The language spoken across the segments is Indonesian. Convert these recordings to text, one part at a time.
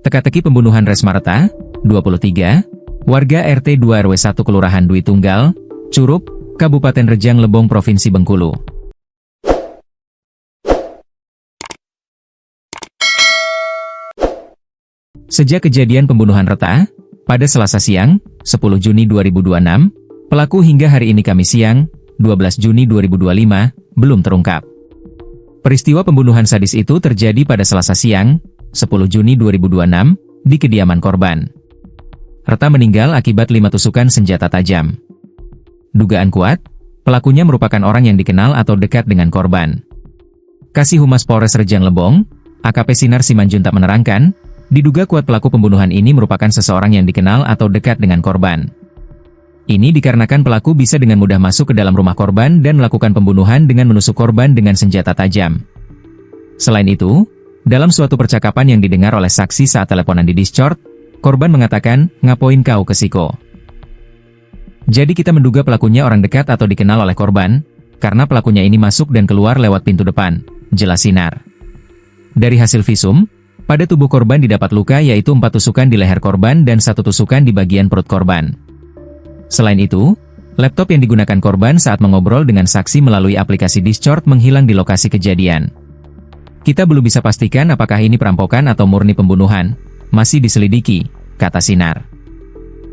Teka-teki pembunuhan Resmarta, 23, warga RT 2 RW 1 Kelurahan Dwi Tunggal, Curup, Kabupaten Rejang Lebong Provinsi Bengkulu. Sejak kejadian pembunuhan Reta, pada Selasa siang, 10 Juni 2026, pelaku hingga hari ini Kamis siang, 12 Juni 2025, belum terungkap. Peristiwa pembunuhan sadis itu terjadi pada Selasa siang, 10 Juni 2026, di kediaman korban. Reta meninggal akibat 5 tusukan senjata tajam. Dugaan kuat, pelakunya merupakan orang yang dikenal atau dekat dengan korban. Kasih Humas Polres Rejang Lebong, AKP Sinar Simanjuntak menerangkan, diduga kuat pelaku pembunuhan ini merupakan seseorang yang dikenal atau dekat dengan korban. Ini dikarenakan pelaku bisa dengan mudah masuk ke dalam rumah korban dan melakukan pembunuhan dengan menusuk korban dengan senjata tajam. Selain itu, dalam suatu percakapan yang didengar oleh saksi saat teleponan di Discord, korban mengatakan, "Ngapoin kau ke Siko?" Jadi kita menduga pelakunya orang dekat atau dikenal oleh korban, karena pelakunya ini masuk dan keluar lewat pintu depan, jelas Sinar. Dari hasil visum, pada tubuh korban didapat luka yaitu 4 tusukan di leher korban dan 1 tusukan di bagian perut korban. Selain itu, laptop yang digunakan korban saat mengobrol dengan saksi melalui aplikasi Discord menghilang di lokasi kejadian. Kita belum bisa pastikan apakah ini perampokan atau murni pembunuhan, masih diselidiki, kata Sinar.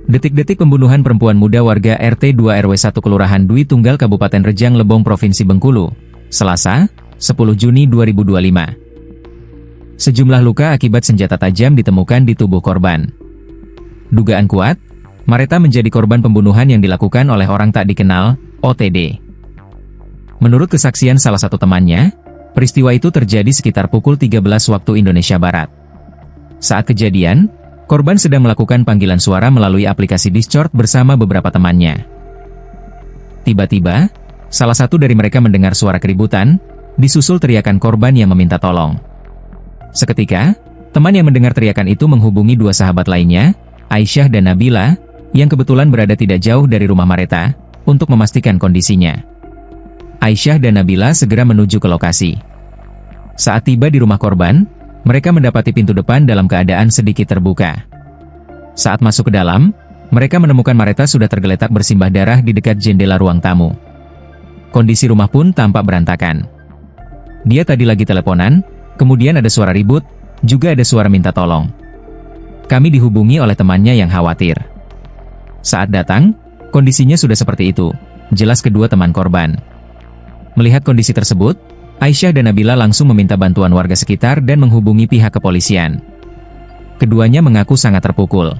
Detik-detik pembunuhan perempuan muda warga RT 2 RW 1 Kelurahan Dwi Tunggal Kabupaten Rejang Lebong Provinsi Bengkulu, Selasa, 10 Juni 2025. Sejumlah luka akibat senjata tajam ditemukan di tubuh korban. Dugaan kuat, Mareta menjadi korban pembunuhan yang dilakukan oleh orang tak dikenal, OTD. Menurut kesaksian salah satu temannya, peristiwa itu terjadi sekitar pukul 13 waktu Indonesia Barat. Saat kejadian, korban sedang melakukan panggilan suara melalui aplikasi Discord bersama beberapa temannya. Tiba-tiba, salah satu dari mereka mendengar suara keributan, disusul teriakan korban yang meminta tolong. Seketika, teman yang mendengar teriakan itu menghubungi 2 sahabat lainnya, Aisyah dan Nabila, yang kebetulan berada tidak jauh dari rumah Mareta, untuk memastikan kondisinya. Aisyah dan Nabila segera menuju ke lokasi. Saat tiba di rumah korban, mereka mendapati pintu depan dalam keadaan sedikit terbuka. Saat masuk ke dalam, mereka menemukan Mareta sudah tergeletak bersimbah darah di dekat jendela ruang tamu. Kondisi rumah pun tampak berantakan. Dia tadi lagi teleponan, kemudian ada suara ribut, juga ada suara minta tolong. Kami dihubungi oleh temannya yang khawatir. Saat datang, kondisinya sudah seperti itu, jelas kedua teman korban. Melihat kondisi tersebut, Aisyah dan Nabila langsung meminta bantuan warga sekitar dan menghubungi pihak kepolisian. Keduanya mengaku sangat terpukul.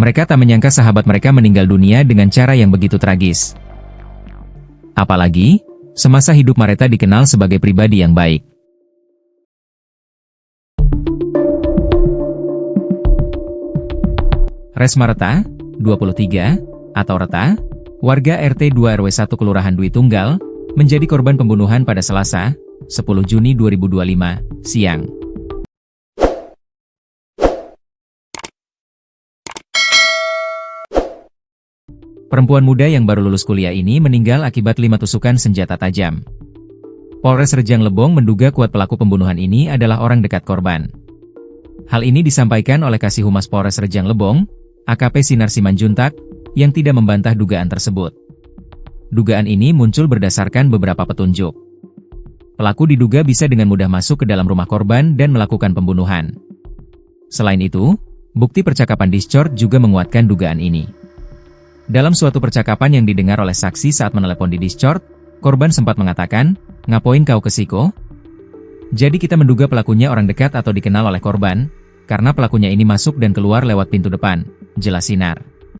Mereka tak menyangka sahabat mereka meninggal dunia dengan cara yang begitu tragis. Apalagi, semasa hidup Mareta dikenal sebagai pribadi yang baik. Resmarta, 23, atau Reta, warga RT 2 RW 1 Kelurahan Dwi Tunggal, menjadi korban pembunuhan pada Selasa, 10 Juni 2025, siang. Perempuan muda yang baru lulus kuliah ini meninggal akibat 5 tusukan senjata tajam. Polres Rejang Lebong menduga kuat pelaku pembunuhan ini adalah orang dekat korban. Hal ini disampaikan oleh Kasih Humas Polres Rejang Lebong, AKP Sinar Simanjuntak, yang tidak membantah dugaan tersebut. Dugaan ini muncul berdasarkan beberapa petunjuk. Pelaku diduga bisa dengan mudah masuk ke dalam rumah korban dan melakukan pembunuhan. Selain itu, bukti percakapan Discord juga menguatkan dugaan ini. Dalam suatu percakapan yang didengar oleh saksi saat menelepon di Discord, korban sempat mengatakan, "Ngapoin kau ke Siko?" Jadi kita menduga pelakunya orang dekat atau dikenal oleh korban, karena pelakunya ini masuk dan keluar lewat pintu depan, jelas Sinar.